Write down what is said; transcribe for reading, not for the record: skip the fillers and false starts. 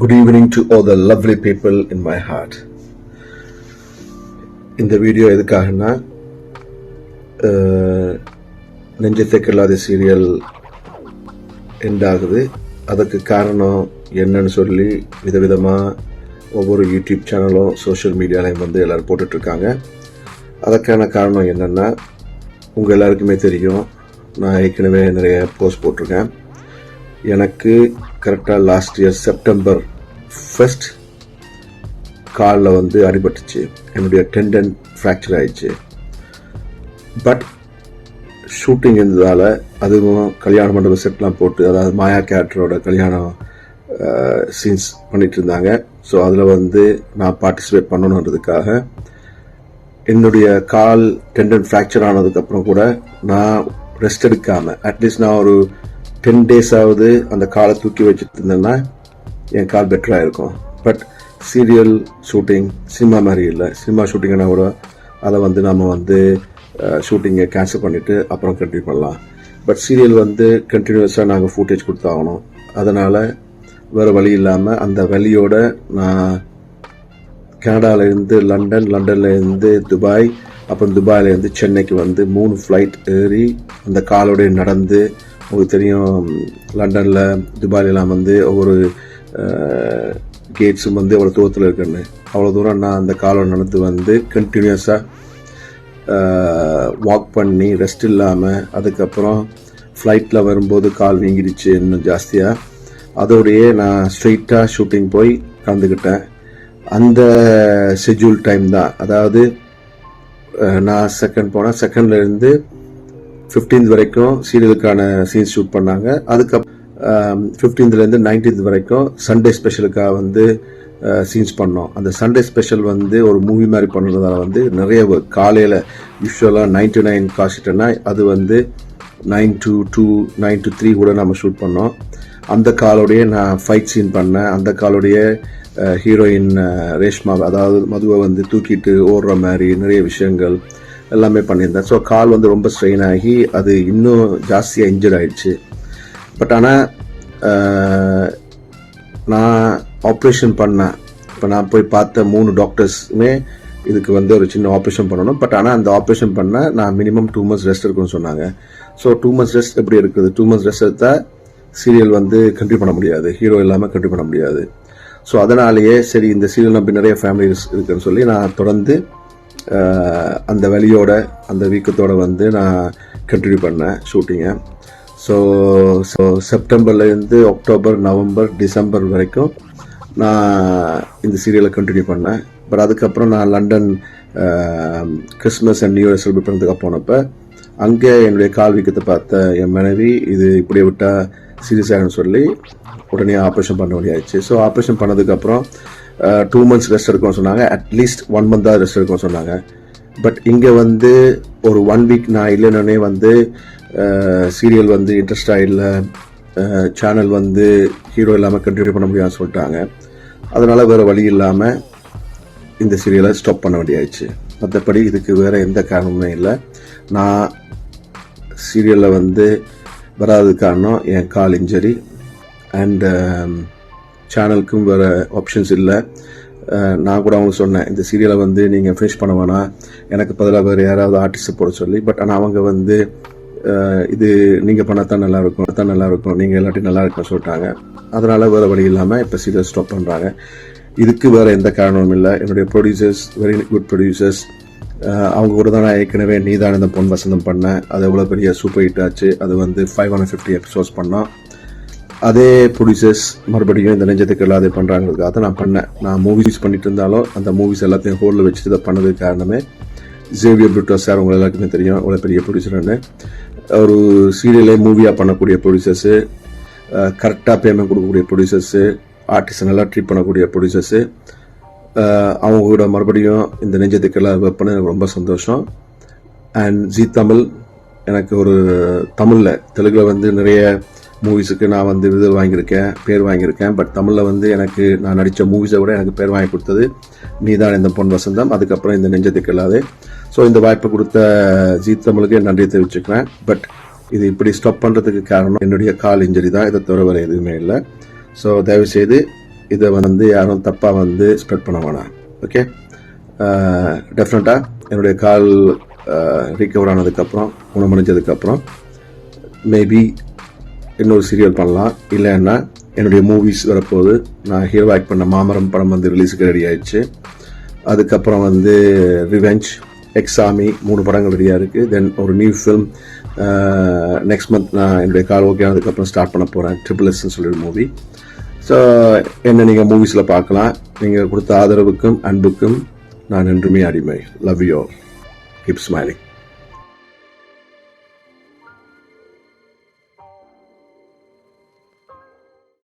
Good evening to all the lovely people in my heart. இந்த video எதுக்காகனா நெஞ்சத்தை கிள்ளாத serial end ஆகுது. அதுக்கு காரணம் என்னன்னு சொல்லி விதவிதமாக ஒவ்வொரு யூடியூப் சேனலும் சோஷியல் மீடியாலையும் வந்து எல்லோரும் போட்டுட்ருக்காங்க. அதற்கான காரணம் என்னென்னா, உங்கள் எல்லாருக்குமே தெரியும், நான் ஏற்கனவே நிறைய போஸ்ட் போட்டிருக்கேன். எனக்கு கரெக்டாக லாஸ்ட் இயர் செப்டம்பர் 1 காலில் வந்து அடிபட்டுச்சு. என்னுடைய டெண்டன் ஃப்ராக்சர் ஆயிடுச்சு. பட் ஷூட்டிங் இருந்ததால், அதுவும் கல்யாண மண்டபம் செட்லாம் போட்டு, அதாவது மாயா கேரக்டரோட கல்யாணம் சீன்ஸ் பண்ணிட்டு இருந்தாங்க. ஸோ அதில் வந்து நான் பார்ட்டிசிபேட் பண்ணணுன்றதுக்காக என்னுடைய கால் டெண்டன் ஃப்ராக்சர் ஆனதுக்கப்புறம் கூட நான் ரெஸ்ட் எடுக்காமல், அட்லீஸ்ட் நான் ஒரு 10 டேஸாவது அந்த காலை தூக்கி வச்சுட்டு இருந்தேன்னா என் கால் பெட்டராக இருக்கும். பட் சீரியல் ஷூட்டிங் சினிமா மாதிரி இல்லை. சினிமா ஷூட்டிங்னா கூட அதை வந்து நம்ம வந்து ஷூட்டிங்கை கேன்சல் பண்ணிவிட்டு அப்புறம் கண்டினியூ பண்ணலாம். பட் சீரியல் வந்து கண்டினியூஸாக நாங்கள் ஃபுட்டேஜ் கொடுத்தாகணும். அதனால் வேறு வழி இல்லாமல் அந்த வழியோட நான் கனடாவிலேருந்து லண்டன், லண்டன்லேருந்து துபாய், அப்புறம் துபாயிலேருந்து சென்னைக்கு வந்து 3 ஃப்ளைட் ஏறி அந்த காலோடைய நடந்து, உங்களுக்கு தெரியும் லண்டனில் துபாயிலெலாம் வந்து ஒவ்வொரு கேட்ஸும் வந்து எவ்வளோ தூரத்தில் இருக்குன்னு, அவ்வளோ தூரம் நான் அந்த காலோட நடந்து வந்து கண்டினியூஸாக வாக் பண்ணி ரெஸ்ட் இல்லாமல், அதுக்கப்புறம் ஃப்ளைட்டில் வரும்போது கால் வீங்கிடுச்சு இன்னும் ஜாஸ்தியாக. அதோடையே நான் ஸ்ட்ரெயிட்டாக ஷூட்டிங் போய் கலந்துக்கிட்டேன். அந்த ஷெட்யூல் டைம் தான், அதாவது நான் செகண்ட் போனேன். செகண்ட்லேருந்து 15th வரைக்கும் சீரியலுக்கான சீன்ஸ் ஷூட் பண்ணாங்க. அதுக்கப்புறம் 15th 19th வரைக்கும் சண்டே ஸ்பெஷலுக்காக வந்து சீன்ஸ் பண்ணோம். அந்த சண்டே ஸ்பெஷல் வந்து ஒரு மூவி மாதிரி பண்ணுறதால வந்து நிறைய காலையில் யூஸ்வலாக 9 to 9 காசிட்டேன்னா அது வந்து 9 to 2, 9 to 3 கூட நம்ம ஷூட் பண்ணோம். அந்த காலோடைய நான் ஃபைட் சீன் பண்ணேன். அந்த காலோடைய ஹீரோயின் ரேஷ்மா, அதாவது மதுவை வந்து தூக்கிட்டு ஓடுற மாதிரி நிறைய விஷயங்கள் எல்லாமே பண்ணியிருந்தேன். ஸோ கால் வந்து ரொம்ப ஸ்ட்ரெயின் ஆகி அது இன்னும் ஜாஸ்தியாக இன்ஜர்ட் ஆகிடுச்சு. பட் ஆனால் நான் ஆப்ரேஷன் பண்ணேன். இப்போ நான் போய் பார்த்த 3 டாக்டர்ஸுமே இதுக்கு வந்து ஒரு சின்ன ஆப்ரேஷன் பண்ணணும். பட் ஆனால் அந்த ஆப்ரேஷன் பண்ண நான் மினிமம் 2 months ரெஸ்ட் இருக்குன்னு சொன்னாங்க. ஸோ 2 months ரெஸ்ட் எப்படி இருக்குது? 2 months ரெஸ்ட் எடுத்தால் சீரியல் வந்து கண்டினியூ பண்ண முடியாது, ஹீரோ இல்லாமல் கண்டினியூ பண்ண முடியாது. ஸோ அதனாலேயே சரி, இந்த சீரியல் நம்பி நிறைய ஃபேமிலிஸ் இருக்குன்னு சொல்லி நான் தொடர்ந்து அந்த வழியோட அந்த வீக்கத்தோடு வந்து நான் கண்டினியூ பண்ணேன் ஷூட்டிங்கை. ஸோ செப்டம்பர்லேருந்து அக்டோபர், நவம்பர், டிசம்பர் வரைக்கும் நான் இந்த சீரியலை கண்டினியூ பண்ணேன். பட் அதுக்கப்புறம் நான் London Christmas and new year celebrate பண்ணுறதுக்காக போனப்போ அங்கே என்னுடைய கால் வீக்கத்தை பார்த்த என் மனைவி, இது இப்படியே விட்டால் சீரியஸ் ஆகிடும்னு சொல்லி உடனே ஆப்ரேஷன் பண்ண வேண்டியாச்சு. ஸோ ஆப்ரேஷன் பண்ணதுக்கப்புறம் 2 months ரெஸ்ட் எடுக்கணும்னு சொன்னாங்க. அட்லீஸ்ட் 1 month ரெஸ்ட் எடுக்கணும்னு சொன்னாங்க. பட் இங்கே வந்து ஒரு 1 week நான் இல்லைன்னே வந்து சீரியல் வந்து இன்ட்ரெஸ்டாக இல்லை, சேனல் வந்து ஹீரோ இல்லாமல் கண்டினியூ பண்ண முடியாதுன்னு சொல்லிட்டாங்க. அதனால் வேறு வழி இல்லாமல் இந்த சீரியலை ஸ்டாப் பண்ண வேண்டியாச்சு. மற்றபடி இதுக்கு வேறு எந்த காரணமுமே இல்லை. நான் சீரியலில் வந்து வராது காரணம் என் கால் இன்ஜரி அண்ட் சேனலுக்கும் வேறு ஆப்ஷன்ஸ் இல்லை. நான் கூட அவங்க சொன்னேன், இந்த சீரியலை வந்து நீங்கள் ஃபினிஷ் பண்ண வேணாம், எனக்கு பதிலாக வேறு யாராவது ஆர்டிஸ்ட்டை போட சொல்லி. பட் ஆனால் அவங்க வந்து இது நீங்கள் பண்ணத்தான் நல்லாயிருக்கும், நீங்கள் எல்லாத்தையும் நல்லா இருக்குன்னு சொல்லிட்டாங்க. அதனால் வேறு வழி இல்லாமல் இப்போ சீரியல் ஸ்டாப் பண்ணுறாங்க. இதுக்கு வேறு எந்த காரணமும் இல்லை. என்னுடைய ப்ரொடியூசர்ஸ் வெரி குட் ப்ரொடியூசர்ஸ். அவங்க கூட தான் நான் ஏற்கனவே நீதான் இந்த பொன் வசந்தம் பண்ணேன். அது எவ்வளோ பெரிய சூப்பர் ஹிட் ஆச்சு. அது வந்து 550 episodes பண்ணோம். அதே ப்ரொடியூசர்ஸ் மறுபடியும் இந்த நெஞ்சத்துக்கு இல்லாத பண்ணுறாங்கிறதுக்காக தான் நான் பண்ணேன். நான் மூவிஸ் பண்ணிட்டு இருந்தாலும் அந்த மூவிஸ் எல்லாத்தையும் ஹோல்டில் வச்சுட்டு இதை பண்ணதுக்கு காரணமே ஜேவியர் புரூட்டோ சார். உங்களை எல்லாருக்குமே தெரியும் அவ்வளோ பெரிய ப்ரொடியூசர்னு. ஒரு சீரியலே மூவியாக பண்ணக்கூடிய ப்ரொடியூசர்ஸு, கரெக்டாக பேமெண்ட் கொடுக்கக்கூடிய ப்ரொடியூசர்ஸு, ஆர்டிஸ்ட் நல்லா ட்ரீட் பண்ணக்கூடிய ப்ரொடியூசர்ஸு, அவங்க கூட மறுபடியும் இந்த நெஞ்சத்துக்கு எல்லாம் வைப்பேன்னு எனக்கு ரொம்ப சந்தோஷம். அண்ட் ஜி தமிழ் எனக்கு ஒரு தமிழில், தெலுங்கில் வந்து நிறைய மூவிஸுக்கு நான் வந்து விருது வாங்கியிருக்கேன், பேர் வாங்கியிருக்கேன். பட் தமிழில் வந்து எனக்கு நான் நடித்த மூவிஸை விட எனக்கு பேர் வாங்கி கொடுத்தது நீதான் இந்த பொன் வசந்தம், அதுக்கப்புறம் இந்த நெஞ்சத்துக்கு இல்லாதே. ஸோ இந்த வாய்ப்பை கொடுத்த ஜி தமிழுக்கு நன்றியை தெரிவிச்சுக்கிறேன். பட் இது இப்படி ஸ்டாப் பண்ணுறதுக்கு காரணம் என்னுடைய கால் இன்ஜரி தான். இதை தவிர வேறு எதுவுமே இல்லை. ஸோ தயவுசெய்து இதை வந்து யாரும் தப்பாக வந்து ஸ்ப்ரெட் பண்ண வேணாம். ஓகே, டெஃபினட்டாக என்னுடைய கால் ரிகவர் ஆனதுக்கப்புறம், குணமடைஞ்சதுக்கப்புறம் மேபி இன்னொரு சீரியல் பண்ணலாம். இல்லைன்னா என்னுடைய மூவிஸ் வரப்போகுது. நான் ஹீரோ ஆக்ட் பண்ண மாமரம் படம் வந்து ரிலீஸுக்கு ரெடி ஆயிடுச்சு. அதுக்கப்புறம் வந்து ரிவெஞ்ச், எக்ஸாமி, 3 படங்கள் ரெடியாக இருக்குது. தென் ஒரு நியூ ஃபிலிம் நெக்ஸ்ட் மந்த் நான் என்னுடைய கால் ஓகே ஆனதுக்கப்புறம் ஸ்டார்ட் பண்ண போகிறேன், SSSன்னு சொல்லிட்டு மூவி. ஸோ என்ன நீங்கள் மூவிஸில் பார்க்கலாம். நீங்கள் கொடுத்த ஆதரவுக்கும் அன்புக்கும் நான் என்றுமே அடிமை. Love you all. Keep smiling.